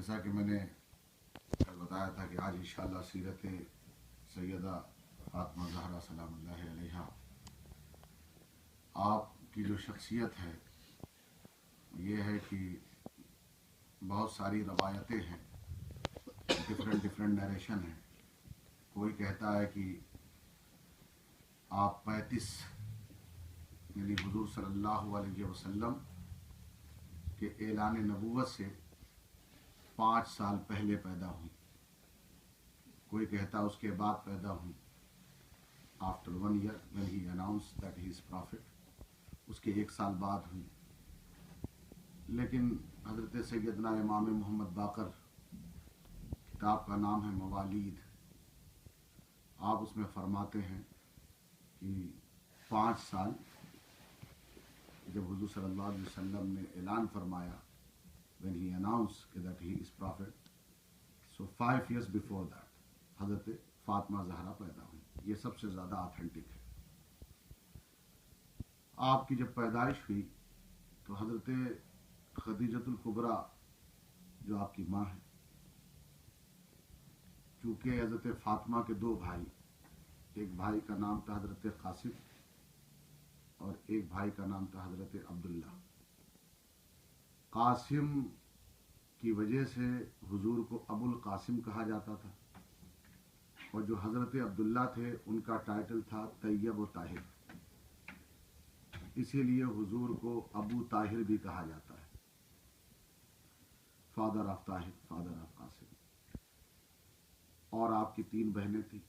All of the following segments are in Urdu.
جیسا کہ میں نے بتایا تھا کہ آج انشاءاللہ سیرت سیدہ فاطمہ زہرا سلام اللہ علیہا آپ کی جو شخصیت ہے یہ ہے کہ بہت ساری روایتیں ہیں، ڈفرینٹ نیریشن ہیں۔ کوئی کہتا ہے کہ آپ 35 یعنی حضور صلی اللہ علیہ وسلم کے اعلان نبوت سے 5 سال پہلے پیدا ہوئی، کوئی کہتا اس کے بعد پیدا ہوئی، after 1 year when he announced that he is prophet، اس کے 1 سال بعد ہوئی۔ لیکن حضرت سیدنا امام محمد باقر، کتاب کا نام ہے موالید، آپ اس میں فرماتے ہیں کہ 5 سال جب حضور صلی اللہ علیہ وسلم نے اعلان فرمایا when he announced that he is prophet، so 5 years before that حضرت فاطمہ زہرا پیدا ہوئی۔ یہ سب سے زیادہ آتھینٹک ہے۔ آپ کی جب پیدائش ہوئی تو حضرت خدیجۃ الکبریٰ جو آپ کی ماں ہے، چونکہ حضرت فاطمہ کے 2 بھائی، ایک بھائی کا نام تھا حضرت قاسم اور ایک بھائی کا نام تھا حضرت عبداللہ۔ قاسم کی وجہ سے حضور کو ابو القاسم کہا جاتا تھا، اور جو حضرت عبداللہ تھے ان کا ٹائٹل تھا طیب و طاہر، اسی لیے حضور کو ابو طاہر بھی کہا جاتا ہے، father of Tahir, father of Qasim. اور آپ کی 3 بہنیں تھیں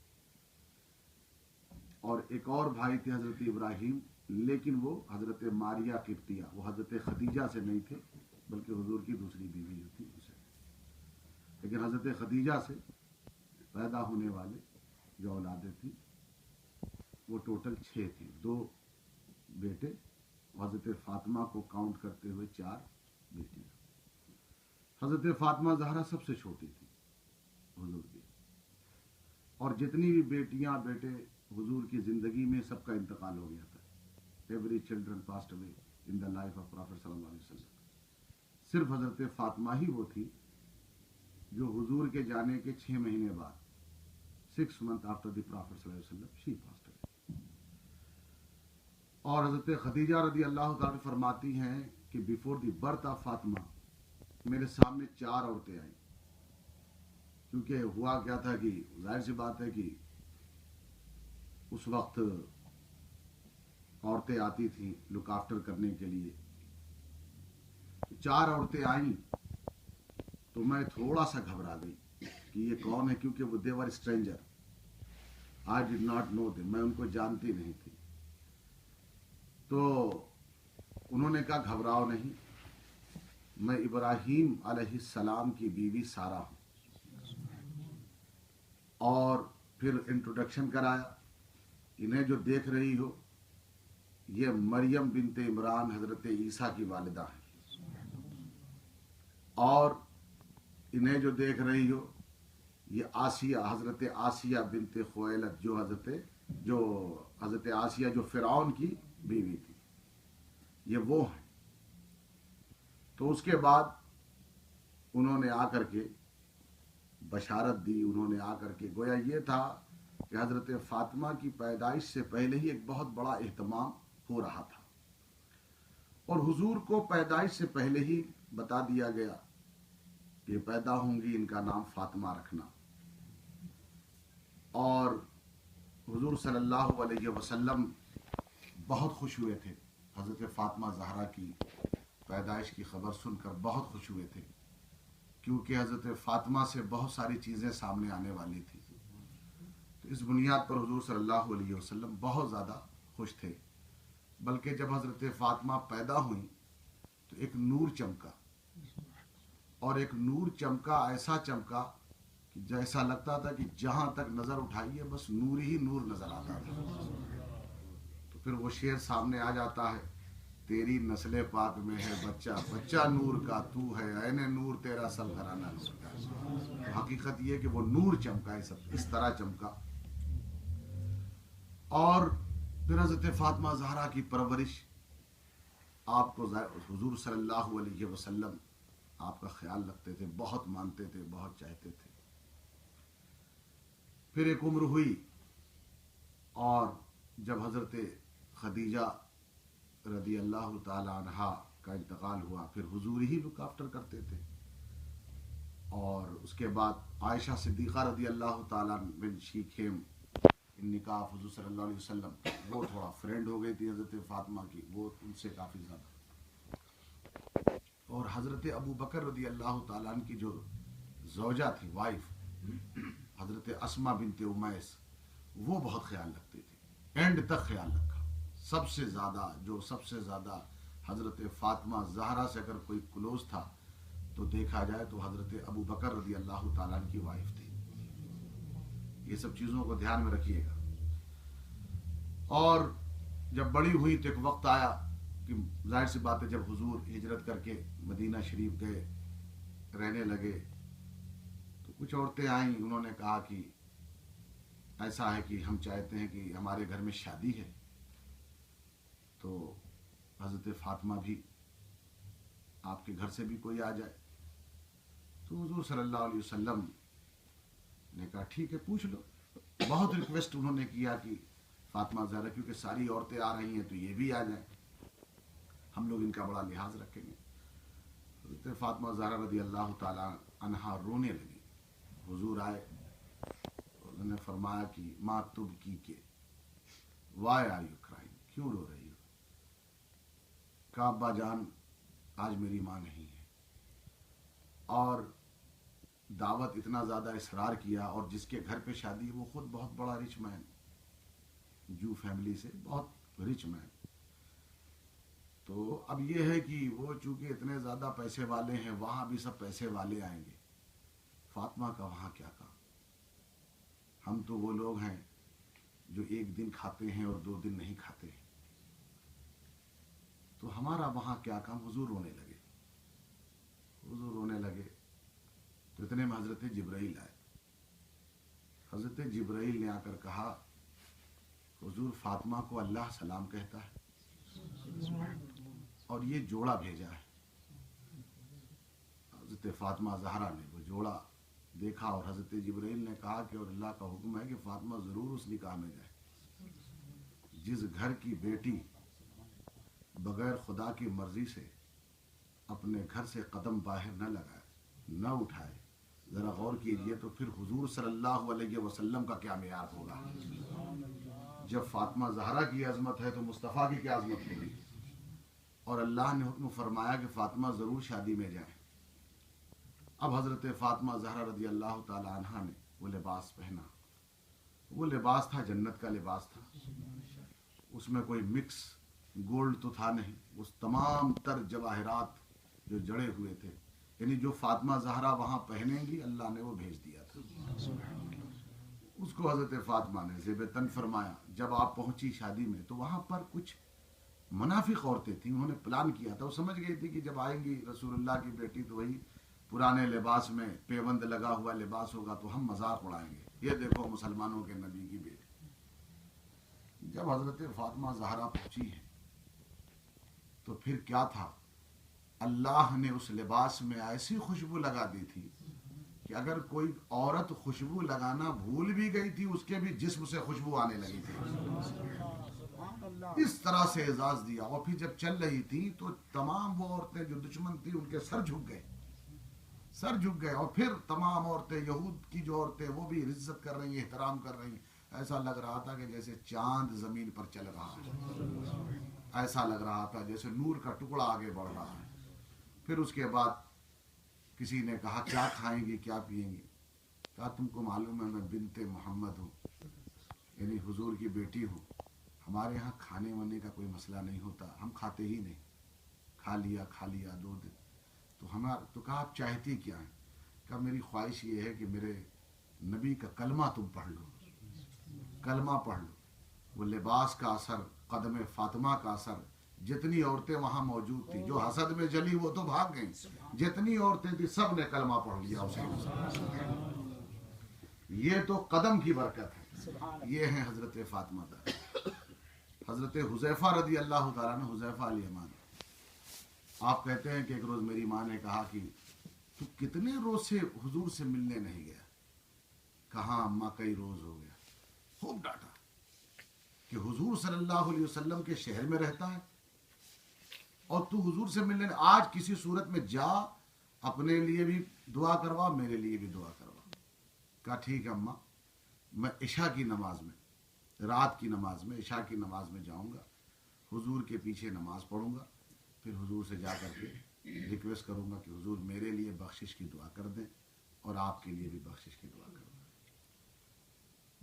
اور ایک اور بھائی تھے حضرت ابراہیم، لیکن وہ حضرت ماریہ قبطیہ، وہ حضرت خدیجہ سے نہیں تھے بلکہ حضور کی دوسری بیوی جو تھی اسے۔ لیکن حضرت خدیجہ سے پیدا ہونے والے جو اولادیں تھیں وہ ٹوٹل 6 تھی، 2 بیٹے، حضرت فاطمہ کو کاؤنٹ کرتے ہوئے 4 بیٹیاں۔ حضرت فاطمہ زہرا سب سے چھوٹی تھی حضور کی، اور جتنی بھی بیٹیاں بیٹے حضور کی زندگی میں سب کا انتقال ہو گیا تھا۔ Every children passed away in the life of prophet صلی اللہ علیہ وسلم۔ صرف حضرت فاطمہ ہی وہ تھی جو حضور کے جانے کے 6 مہینے بعد، 6 months after the Prophet صلی اللہ علیہ وسلم she passed away۔ اور حضرت خدیجہ رضی اللہ تعالیٰ فرماتی ہیں کہ before the birth of Fatima میرے سامنے 4 عورتیں آئیں، کیونکہ ہوا کیا تھا کہ ظاہر سی بات ہے کہ اس وقت عورتیں آتی تھیں لک آفٹر کرنے کے لیے۔ 4 عورتیں آئیں تو میں تھوڑا سا گھبرا گئی کہ یہ کون ہے، کیونکہ وہ they were stranger, I did not know them, میں ان کو جانتی نہیں تھی۔ تو انہوں نے کہا گھبراؤ نہیں، میں ابراہیم علیہ السلام کی بیوی سارہ ہوں۔ اور پھر انٹروڈکشن کرایا، انہیں جو دیکھ رہی ہو یہ مریم بنت عمران حضرت عیسیٰ کی والدہ ہیں، اور انہیں جو دیکھ رہی ہو یہ آسیہ، حضرت آسیہ بنت خویلد، جو حضرت آسیہ جو فرعون کی بیوی تھی، یہ وہ ہیں۔ تو اس کے بعد انہوں نے آ کر کے بشارت دی، انہوں نے آ کر کے گویا یہ تھا کہ حضرت فاطمہ کی پیدائش سے پہلے ہی ایک بہت بڑا اہتمام ہو رہا تھا، اور حضور کو پیدائش سے پہلے ہی بتا دیا گیا کہ پیدا ہوں گی، ان کا نام فاطمہ رکھنا۔ اور حضور صلی اللہ علیہ وسلم بہت خوش ہوئے تھے، حضرت فاطمہ زہرا کی پیدائش کی خبر سن کر بہت خوش ہوئے تھے، کیونکہ حضرت فاطمہ سے بہت ساری چیزیں سامنے آنے والی تھی۔ تو اس بنیاد پر حضور صلی اللہ علیہ وسلم بہت زیادہ خوش تھے، بلکہ جب حضرت فاطمہ پیدا ہوئی تو ایک نور چمکا، اور ایک نور چمکا، ایسا چمکا کہ جیسا لگتا تھا کہ جہاں تک نظر اٹھائیے بس نور ہی نور نظر آتا تھا۔ تو پھر وہ شعر سامنے آ جاتا ہے، تیری نسل پاک میں ہے بچہ، بچہ نور کا تو ہے، عین نور تیرا سب گھرانہ نور کا۔ تو حقیقت یہ کہ وہ نور چمکا، اس طرح چمکا۔ اور پھر حضرت فاطمہ زہرا کی پرورش آپ کو حضور صلی اللہ علیہ وسلم آپ کا خیال رکھتے تھے، بہت مانتے تھے، بہت چاہتے تھے۔ پھر ایک عمر ہوئی اور جب حضرت خدیجہ رضی اللہ تعالی عنہا کا انتقال ہوا، پھر حضور ہی لک آفٹر کرتے تھے۔ اور اس کے بعد عائشہ صدیقہ رضی اللہ تعالیٰ بن شی کھیم نکاح حضور صلی اللہ علیہ وسلم، وہ تھوڑا فرینڈ ہو گئی تھی حضرت فاطمہ کی، وہ ان سے کافی زیادہ۔ اور حضرت ابو بکر رضی اللہ تعالیٰ عنہ کی جو زوجہ تھی، وائف، حضرت اسما بنت امیس، وہ بہت خیال رکھتی تھی، اینڈ تک خیال رکھا۔ سب سے زیادہ حضرت فاطمہ زہرا سے اگر کوئی کلوز تھا تو دیکھا جائے تو حضرت ابو بکر رضی اللہ تعالیٰ عنہ کی وائف تھی۔ یہ سب چیزوں کو دھیان میں رکھیے گا۔ اور جب بڑی ہوئی تو ایک وقت آیا کہ ظاہر سی بات ہے، جب حضور ہجرت کر کے مدینہ شریف گئے، رہنے لگے، تو کچھ عورتیں آئیں، انہوں نے کہا کہ ایسا ہے کہ ہم چاہتے ہیں کہ ہمارے گھر میں شادی ہے، تو حضرت فاطمہ بھی آپ کے گھر سے بھی کوئی آ جائے۔ تو حضور صلی اللہ علیہ وسلم نے کہا ٹھیک ہے، پوچھ لو۔ بہت ریکویسٹ انہوں نے کیا کہ فاطمہ زہرا، کیونکہ ساری عورتیں آ رہی ہیں تو یہ بھی آ جائیں، ہم لوگ ان کا بڑا لحاظ رکھیں گے۔ حضرت فاطمہ زہرا رضی اللہ تعالیٰ عنہا رونے لگی۔ حضور آئے، انہوں نے فرمایا کہ ماں تب کی کے وائی آر یو کرائنگ، کیوں رو رہی ہو؟ کہا ابا جان آج میری ماں نہیں ہے۔ اور دعوت اتنا زیادہ اصرار کیا، اور جس کے گھر پہ شادی وہ خود بہت بڑا رچ مین، جو فیملی سے بہت رچ مین۔ تو اب یہ ہے کہ وہ چونکہ اتنے زیادہ پیسے والے ہیں، وہاں بھی سب پیسے والے آئیں گے، فاطمہ کا وہاں کیا کام؟ ہم تو وہ لوگ ہیں جو ایک دن کھاتے ہیں اور 2 دن نہیں کھاتے ہیں، تو ہمارا وہاں کیا کام؟ حضور رونے لگے۔ تو اتنے میں حضرت جبرائیل آئے۔ حضرت جبرائیل نے آ کر کہا حضور فاطمہ کو اللہ سلام کہتا ہے اور یہ جوڑا بھیجا ہے۔ حضرت فاطمہ زہرا نے وہ جوڑا دیکھا، اور حضرت جبرائیل نے کہا کہ اور اللہ کا حکم ہے کہ فاطمہ ضرور اس نکاح میں جائے۔ جس گھر کی بیٹی بغیر خدا کی مرضی سے اپنے گھر سے قدم باہر نہ لگائے، نہ اٹھائے، ذرا غور کیجئے تو پھر حضور صلی اللہ علیہ وسلم کا کیا معیار ہوگا؟ جب فاطمہ زہرا کی عظمت ہے تو مصطفیٰ کی کیا عظمت ہوگی؟ اور اللہ نے حکم فرمایا کہ فاطمہ ضرور شادی میں جائیں۔ اب حضرت فاطمہ زہرا رضی اللہ تعالی عنہا نے وہ لباس پہنا، وہ لباس تھا جنت کا لباس تھا، اس میں کوئی مکس گولڈ تو تھا نہیں، اس تمام تر جواہرات جو جڑے ہوئے تھے، یعنی جو فاطمہ زہرا وہاں پہنیں گی اللہ نے وہ بھیج دیا تھا۔ اس کو حضرت فاطمہ نے زیب تن فرمایا۔ جب آپ پہنچی شادی میں تو وہاں پر کچھ منافق عورتیں تھیں، انہوں نے پلان کیا تھا، وہ سمجھ گئی تھی کہ جب آئیں گی رسول اللہ کی بیٹی تو وہی پرانے لباس میں پیوند لگا ہوا لباس ہوگا تو ہم مذاق اڑائیں گے، یہ دیکھو مسلمانوں کے نبی کی بیٹی۔ جب حضرت فاطمہ زہرا پہنچی ہے تو پھر کیا تھا، اللہ نے اس لباس میں ایسی خوشبو لگا دی تھی کہ اگر کوئی عورت خوشبو لگانا بھول بھی گئی تھی اس کے بھی جسم سے خوشبو آنے لگی تھی، اس طرح سے اعزاز دیا۔ اور پھر جب چل رہی تھی تو تمام وہ عورتیں جو دشمن تھی ان کے سر جھک گئے، اور پھر تمام عورتیں، یہود کی جو عورتیں وہ بھی عزت کر رہی ہیں، احترام کر رہی ہیں، ایسا لگ رہا تھا کہ جیسے چاند زمین پر چل رہا ہے، ایسا لگ رہا تھا جیسے نور کا ٹکڑا آگے بڑھ رہا ہے۔ پھر اس کے بعد کسی نے کہا کیا کھائیں گی کیا پیئیں گی؟ کہا تم کو معلوم ہے میں بنت محمد ہوں، یعنی حضور کی بیٹی ہوں، ہمارے یہاں کھانے وانے کا کوئی مسئلہ نہیں ہوتا، ہم کھاتے ہی نہیں، کھا لیا 2 دن۔ تو کہا آپ چاہتی کیا ہیں؟ کہا میری خواہش یہ ہے کہ میرے نبی کا کلمہ تم پڑھ لو، کلمہ پڑھ لو۔ وہ لباس کا اثر، قدم فاطمہ کا اثر، جتنی عورتیں وہاں موجود تھیں جو حسد میں جلی وہ تو بھاگ گئیں، جتنی عورتیں تھیں سب نے کلمہ پڑھ لیا اسے۔ یہ تو قدم کی برکت ہے، یہ ہے حضرت فاطمہ زہرا۔ حضرت حذیفہ رضی اللہ تعالیٰ عنہ، حذیفہ الیمان، آپ کہتے ہیں کہ ایک روز میری ماں نے کہا کہ تو کتنے روز سے حضور سے ملنے نہیں گیا؟ کہاں اماں، کئی روز ہو گیا. خوب ڈانٹا کہ حضور صلی اللہ علیہ وسلم کے شہر میں رہتا ہے اور تو حضور سے ملنے. آج کسی صورت میں جا، اپنے لیے بھی دعا کروا، میرے لیے بھی دعا کروا. کہا ٹھیک ہے اماں، میں عشاء کی نماز میں، رات کی نماز میں، عشاء کی نماز میں جاؤں گا، حضور کے پیچھے نماز پڑھوں گا، پھر حضور سے جا کر کے ریکویسٹ کروں گا کہ حضور میرے لیے بخشش کی دعا کر دیں اور آپ کے لیے بھی بخشش کی دعا کر دیں.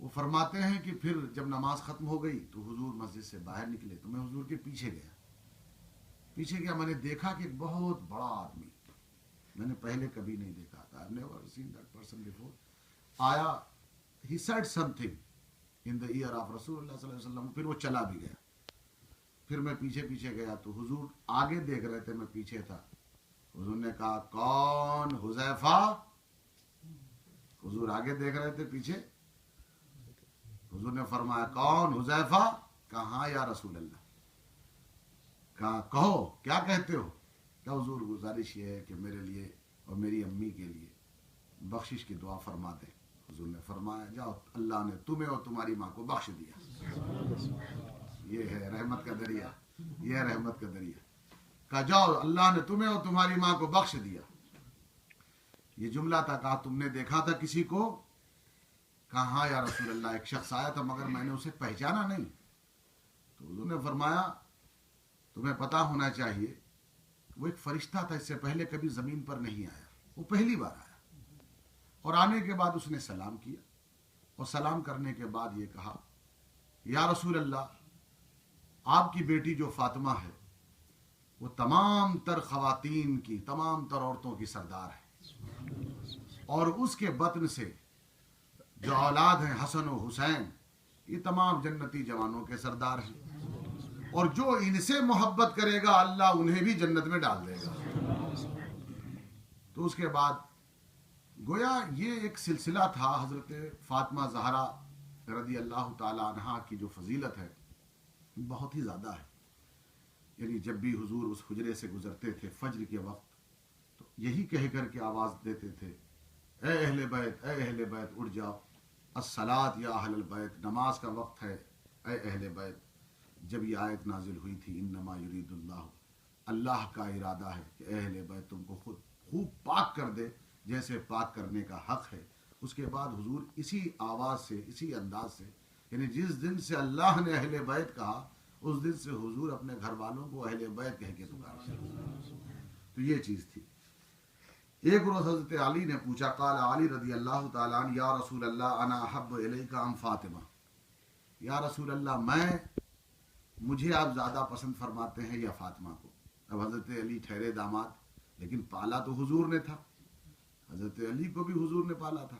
وہ فرماتے ہیں کہ پھر جب نماز ختم ہو گئی تو حضور مسجد سے باہر نکلے تو میں حضور کے پیچھے گیا. پیچھے گیا، میں نے دیکھا کہ ایک بہت بڑا آدمی، میں نے پہلے کبھی نہیں دیکھا تھا. I've never seen that person before. آیا، he said something in the ear of رسول اللہ صلی اللہ علیہ وسلم. پھر وہ چلا بھی گیا. پھر میں پیچھے پیچھے گیا تو حضور آگے دیکھ رہے تھے، میں پیچھے تھا. حضور نے کہا کون؟ حذیفہ. حضور آگے دیکھ رہے تھے، پیچھے. حضور نے فرمایا کون؟ حذیفہ. کہا یا رسول اللہ. کہا کہو کیا کہتے ہو؟ کہ حضور گزارش یہ ہے کہ میرے لیے اور میری امی کے لیے بخشش کی دعا فرما دیں. حضور نے فرمایا جاؤ، اللہ نے تمہیں اور تمہاری ماں کو بخش دیا. یہ ہے رحمت کا دریا، یہ ہے رحمت کا دریا. کہا جاؤ، اللہ نے تمہیں اور تمہاری ماں کو بخش دیا. یہ جملہ تھا. کہا تم نے دیکھا تھا کسی کو؟ کہا ہاں یا رسول اللہ، ایک شخص آیا تھا مگر میں نے اسے پہچانا نہیں. تو حضور نے فرمایا تمہیں پتا ہونا چاہیے وہ ایک فرشتہ تھا، اس سے پہلے کبھی زمین پر نہیں آیا، وہ پہلی بار آیا. اور آنے کے بعد اس نے سلام کیا اور سلام کرنے کے بعد یہ کہا یا رسول اللہ، آپ کی بیٹی جو فاطمہ ہے وہ تمام تر خواتین کی، تمام تر عورتوں کی سردار ہے، اور اس کے بطن سے جو اولاد ہیں حسن و حسین، یہ تمام جنتی جوانوں کے سردار ہیں، اور جو ان سے محبت کرے گا اللہ انہیں بھی جنت میں ڈال دے گا. تو اس کے بعد گویا یہ ایک سلسلہ تھا. حضرت فاطمہ زہرا رضی اللہ تعالی عنہا کی جو فضیلت ہے بہت ہی زیادہ ہے. یعنی جب بھی حضور اس حجرے سے گزرتے تھے فجر کے وقت تو یہی کہہ کر کے آواز دیتے تھے اے اہل بیت، اے اہل بیت اٹھ جاؤ، الصلاۃ یا اہل البیت، نماز کا وقت ہے اے اہل بیت. جب یہ آیت نازل ہوئی تھی انما یرید اللہ، اللہ کا ارادہ ہے کہ اے اہل بیت تم کو خود خوب پاک کر دے جیسے پاک کرنے کا حق ہے. اس کے بعد حضور اسی آواز سے، اسی انداز سے، یعنی جس دن سے اللہ نے اہل بیت کہا اس دن سے حضور اپنے گھر والوں کو اہل بیت کہہ کے پکارا. تو یہ چیز تھی. ایک روز حضرت علی نے پوچھا، قال علی رضی اللہ تعالیٰ عنہ یا رسول اللہ انا احب الیک ام فاطمہ. یا رسول اللہ، مجھے آپ زیادہ پسند فرماتے ہیں یا فاطمہ کو؟ اب حضرت علی ٹھہرے داماد، لیکن پالا تو حضور نے تھا، حضرت علی کو بھی حضور نے پالا تھا.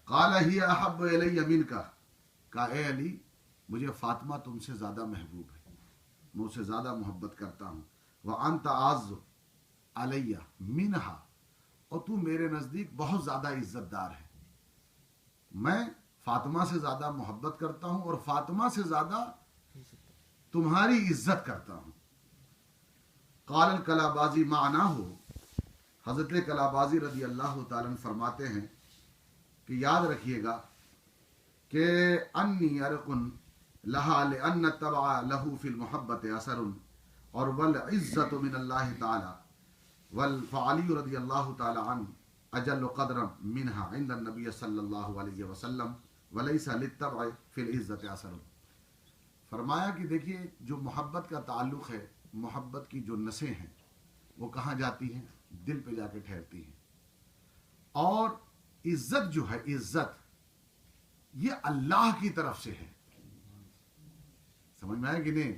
قال ہی احب الی منک، کہا اے علی مجھے فاطمہ تم سے زیادہ محبوب ہے، میں اسے زیادہ محبت کرتا ہوں. وانت اعز علی منہا، اور تو میرے نزدیک بہت زیادہ عزت دار ہے. میں فاطمہ سے زیادہ محبت کرتا ہوں اور فاطمہ سے زیادہ تمہاری عزت کرتا ہوں. قال الکلابازی معناہ، حضرت کلابازی رضی اللہ تعالیٰ عنہ فرماتے ہیں کہ یاد رکھیے گا کہ انی ارقن لہا لأن تبع لہو فی المحبت اثر اور والعزت من اللہ تعالی والفعلی رضی اللہ تعالی عنہ اجل قدر منها عند النبی صلی اللہ علیہ وسلم ولیس للتبع فی العزت اثر. فرمایا کہ دیکھیے جو محبت کا تعلق ہے، محبت کی جو نسیں ہیں وہ کہاں جاتی ہیں؟ دل پہ جا کے ٹھہرتی ہیں. اور عزت جو ہے، عزت یہ اللہ کی طرف سے ہے. سمجھ میں آئے کہ نہیں؟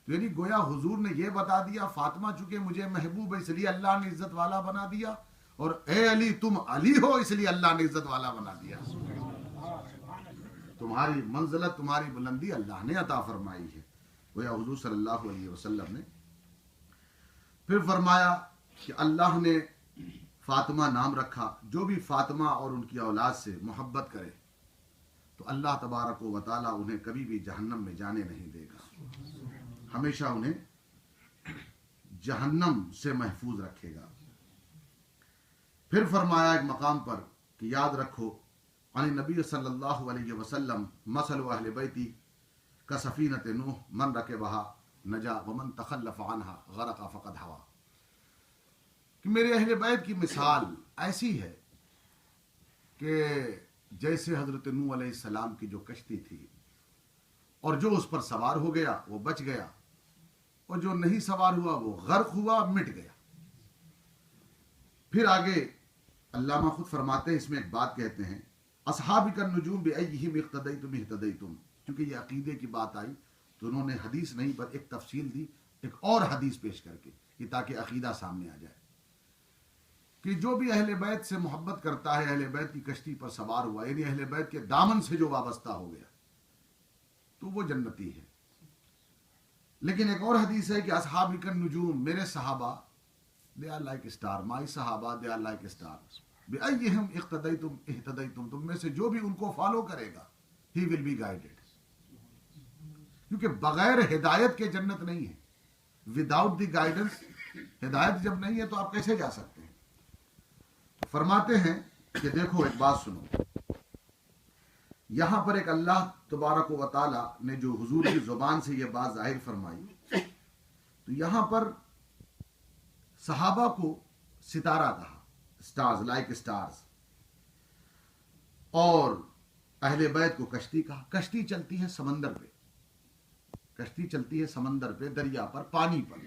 تو یعنی گویا حضور نے یہ بتا دیا فاطمہ چونکہ مجھے محبوب ہے اس لیے اللہ نے عزت والا بنا دیا، اور اے علی تم علی ہو اس لیے اللہ نے عزت والا بنا دیا. تمہاری منزلت، تمہاری بلندی اللہ نے عطا فرمائی ہے. گویا حضور صلی اللہ علیہ وسلم نے پھر فرمایا کہ اللہ نے فاطمہ نام رکھا. جو بھی فاطمہ اور ان کی اولاد سے محبت کرے تو اللہ تبارک و تعالی انہیں کبھی بھی جہنم میں جانے نہیں دے گا، ہمیشہ انہیں جہنم سے محفوظ رکھے گا. پھر فرمایا ایک مقام پر کہ یاد رکھو عن نبی صلی اللہ علیہ وسلم مثل اہل بیتی کا سفینۃ نوح من رکبها نجا ومن تخلف عنها غرق فقد ہوا، کہ میرے اہل بیت کی مثال ایسی ہے کہ جیسے حضرت نوح علیہ السلام کی جو کشتی تھی اور جو اس پر سوار ہو گیا وہ بچ گیا، اور جو نہیں سوار ہوا وہ غرق ہوا، مٹ گیا۔ پھر آگے علامہ خود فرماتے ہیں، اس میں ایک بات کہتے ہیں، اصحابک النجوم بأیہم اقتدیتم اہتدیتم، چونکہ یہ عقیدے کی بات آئی تو انہوں نے حدیث نہیں پر ایک تفصیل دی، ایک اور حدیث پیش کر کے، یہ تاکہ عقیدہ سامنے آ جائے کہ جو بھی اہل بیت سے محبت کرتا ہے، اہل بیت کی کشتی پر سوار ہوا، یعنی اہل بیت کے دامن سے جو وابستہ ہو گیا تو وہ جنتی ہے۔ لیکن ایک اور حدیث ہے کہ اصحابک النجوم، میرے صحابہ they are like star، my صحابہ they are like stars، بأیہم اقتدیتم اہتدیتم، تم میں سے جو بھی ان کو فالو کرے گا he will be guided، کیونکہ بغیر ہدایت کے جنت نہیں ہے۔ وداؤٹ دی گائیڈنس، ہدایت جب نہیں ہے تو آپ کیسے جا سکتے ہیں؟ فرماتے ہیں کہ دیکھو ایک بات سنو، یہاں پر ایک اللہ تبارک و تعالی نے جو حضور کی زبان سے یہ بات ظاہر فرمائی، تو یہاں پر صحابہ کو ستارہ کہا، سٹارز، لائک سٹارز، اور اہل بیت کو کشتی کہا۔ کشتی چلتی ہے سمندر پہ، کشتی چلتی ہے سمندر پہ، دریا پر، پانی پر۔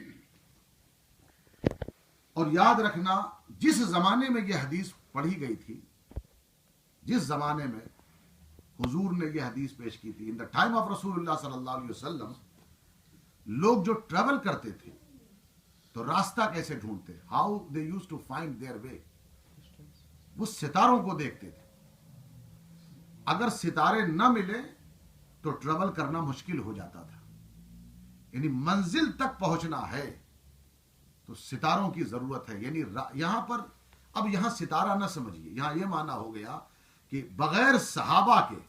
اور یاد رکھنا، جس زمانے میں یہ حدیث پڑھی گئی تھی، جس زمانے میں حضور نے یہ حدیث پیش کی تھی، ان دا ٹائم آف رسول اللہ صلی اللہ علیہ وسلم، لوگ جو ٹریول کرتے تھے تو راستہ کیسے ڈھونڈتے، how they use to find their way, وہ ستاروں کو دیکھتے تھے۔ اگر ستارے نہ ملے تو ٹریول کرنا مشکل ہو جاتا تھا، یعنی منزل تک پہنچنا ہے تو ستاروں کی ضرورت ہے۔ یعنی یہاں پر اب یہاں ستارہ نہ سمجھیے، یہاں یہ معنی ہو گیا کہ بغیر صحابہ کے،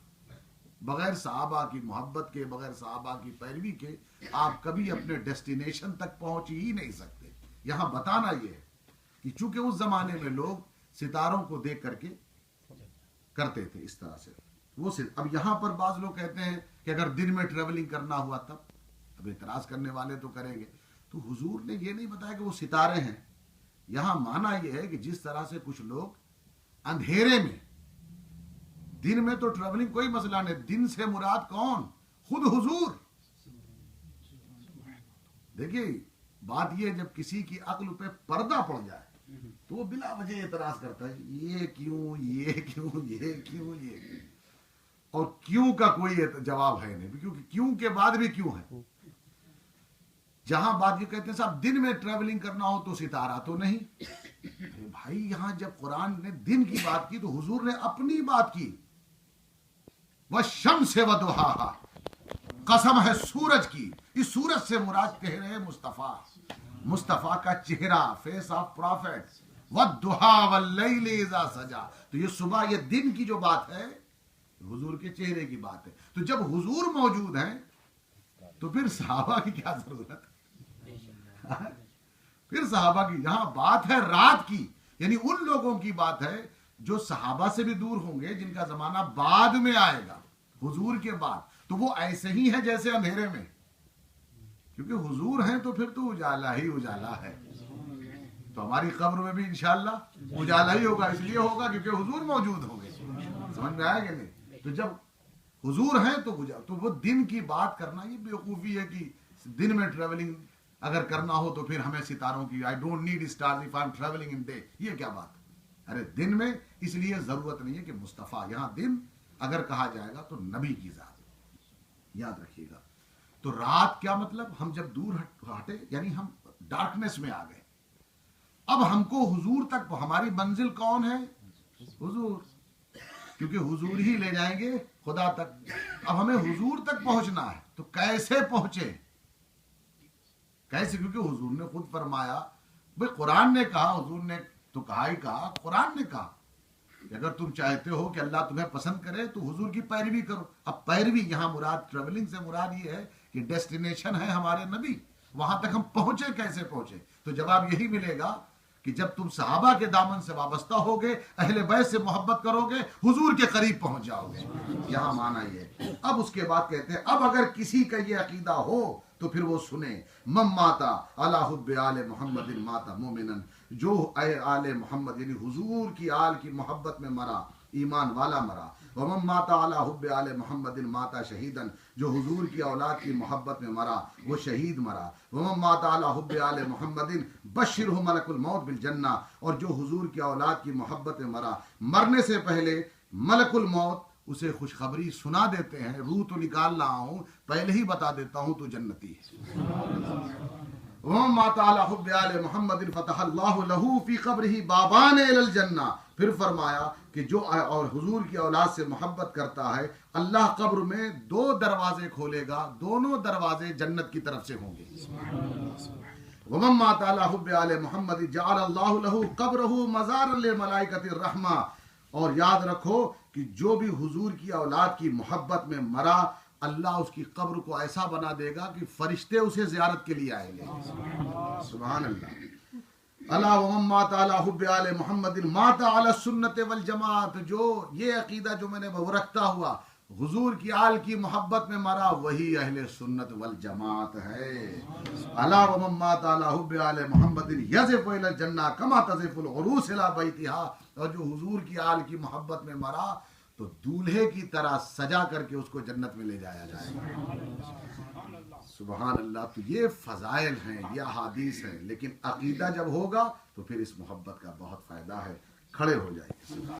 بغیر صحابہ کی محبت کے، بغیر صحابہ کی پیروی کے آپ کبھی اپنے ڈیسٹینیشن تک پہنچ ہی نہیں سکتے۔ یہاں بتانا یہ ہے کہ چونکہ اس زمانے میں لوگ ستاروں کو دیکھ کر کے کرتے تھے اس طرح سے، وہ اب یہاں پر بعض لوگ کہتے ہیں کہ اگر دن میں ٹریولنگ کرنا ہوا تب، اب اعتراض کرنے والے تو کریں گے، تو حضور نے یہ نہیں بتایا کہ وہ ستارے ہیں۔ یہاں معنی یہ ہے کہ جس طرح سے کچھ لوگ اندھیرے میں، دن میں تو ٹریولنگ کوئی مسئلہ نہیں، دن سے مراد کون؟ خود حضور۔ دیکھیے بات یہ، جب کسی کی عقل پہ پردہ پڑ جائے تو وہ بلا وجہ اعتراض کرتا ہے، یہ کیوں، یہ کیوں، یہ کیوں، یہ کیوں، اور کیوں کا کوئی جواب ہے نہیں، کیونکہ کیوں کے بعد بھی کیوں ہے۔ جہاں بات یہ کہتے ہیں صاحب دن میں ٹریولنگ کرنا ہو تو ستارہ تو نہیں، بھائی یہاں جب قرآن نے دن کی بات کی تو حضور نے اپنی بات کی، وَالشَّمْسِ وَضُحَاهَا، قسم ہے سورج کی، اس سورج سے مراد کہہ رہے مصطفیٰ، مصطفیٰ کا چہرہ، فیس آف پروفیٹ، وَالضُّحَا وَاللَّيْلِ إِذَا سَجَا، تو یہ صبح، یہ دن کی جو بات ہے حضور کے چہرے کی بات ہے۔ تو جب حضور موجود ہیں تو پھر صحابہ کی کیا ضرورت ہے؟ پھر صحابہ کی، یہاں بات ہے رات کی، یعنی ان لوگوں کی بات ہے جو صحابہ سے بھی دور ہوں گے، جن کا زمانہ بعد میں آئے گا حضور کے بعد، تو وہ ایسے ہی ہیں جیسے اندھیرے میں، کیونکہ حضور ہیں تو پھر تو اجالا ہی اجالا ہے، تو ہماری قبر میں بھی انشاءاللہ اجالا ہی ہوگا، اس لیے ہوگا کیونکہ حضور موجود ہوں گے۔ سمجھ میں آیا کہ نہیں؟ تو جب حضور ہیں تو وہ دن کی بات کرنا یہ بیوقوفی ہے کہ دن میں ٹریولنگ اگر کرنا ہو تو پھر ہمیں ستاروں کی، I don't need stars if I'm traveling in day، یہ کیا بات ہے؟ ارے دن میں اس لیے ضرورت نہیں ہے کہ مصطفیٰ، یہاں دن اگر کہا جائے گا تو نبی کی ذات، یاد رکھیے گا۔ تو رات کیا مطلب؟ ہم جب دور ہٹے یعنی ہم ڈارکنیس میں آ گئے، اب ہم کو حضور تک، ہماری منزل کون ہے؟ حضور، کیونکہ حضور ہی لے جائیں گے خدا تک۔ اب ہمیں حضور تک پہنچنا ہے تو کیسے پہنچے؟ کیسے؟ کیونکہ حضور نے خود فرمایا، بھئی قرآن نے کہا، حضور نے تو کہا ہی کہا، قرآن نے کہا کہ اگر تم چاہتے ہو کہ اللہ تمہیں پسند کرے تو حضور کی پیروی کرو۔ اب پیروی یہاں مراد، ٹریولنگ سے مراد یہ ہے کہ ڈیسٹینیشن ہے ہمارے نبی، وہاں تک ہم پہنچے، کیسے پہنچے؟ تو جواب یہی ملے گا کہ جب تم صحابہ کے دامن سے وابستہ ہوگے، اہل بیت سے محبت کرو گے، حضور کے قریب پہنچ جاؤ گے. یہاں معنی یہ. اب اس کے بعد کہتے ہیں اب اگر کسی کا یہ عقیدہ ہو تو پھر وہ سنے. من ماتا علی حب آل محمد ماتا مومنا، جو اے آل محمد یعنی حضور کی آل کی محبت میں مرا ایمان والا مرا. ومن ماتا علی حب آل محمد ماتا شہیدا، جو حضور کی اولاد کی محبت میں مرا وہ شہید مرا. ومن ماتا علی حب آل محمد بشرہ ملک الموت بالجنہ، اور جو حضور کی اولاد کی محبت میں مرا مرنے سے پہلے ملک الموت اسے خوشخبری سنا دیتے ہیں. روح تو نکال رہا ہوں، پہلے ہی بتا دیتا ہوں تو جنتی ہے. ومن ماتا علی حب آل محمد فتح اللہ لہ فی قبرہ بابان الی الجنہ. پھر فرمایا کہ جو اور حضور کی اولاد سے محبت کرتا ہے اللہ قبر میں 2 دروازے کھولے گا، دونوں دروازے جنت کی طرف سے ہوں گے. ومن مات علی حب آل محمد جعل اللہ لہ قبرہ مزارا لملائکۃ الرحمہ. اور یاد رکھو کہ جو بھی حضور کی اولاد کی محبت میں مرا اللہ اس کی قبر کو ایسا بنا دے گا کہ فرشتے اسے زیارت کے لیے آئیں گے. سبحان اللہ. اللہ ومن مات علی حب آل محمد مات علی السنت والجماعت. جو یہ عقیدہ جو میں نے وہ رکھتا ہوا حضور کی آل کی محبت میں مرا وہی اہل سنت والجماعت ہے. اللہ ومن مات علی حب آل محمد یزف الی الجنہ کما تزف العروس الی بیتہا. اور جو حضور کی آل کی محبت میں مرا تو دولہے کی طرح سجا کر کے اس کو جنت میں لے جایا جائے گا. سبحان اللہ. تو یہ فضائل ہیں، یہ احادیث ہیں، لیکن عقیدہ جب ہوگا تو پھر اس محبت کا بہت فائدہ ہے. کھڑے ہو جائیے.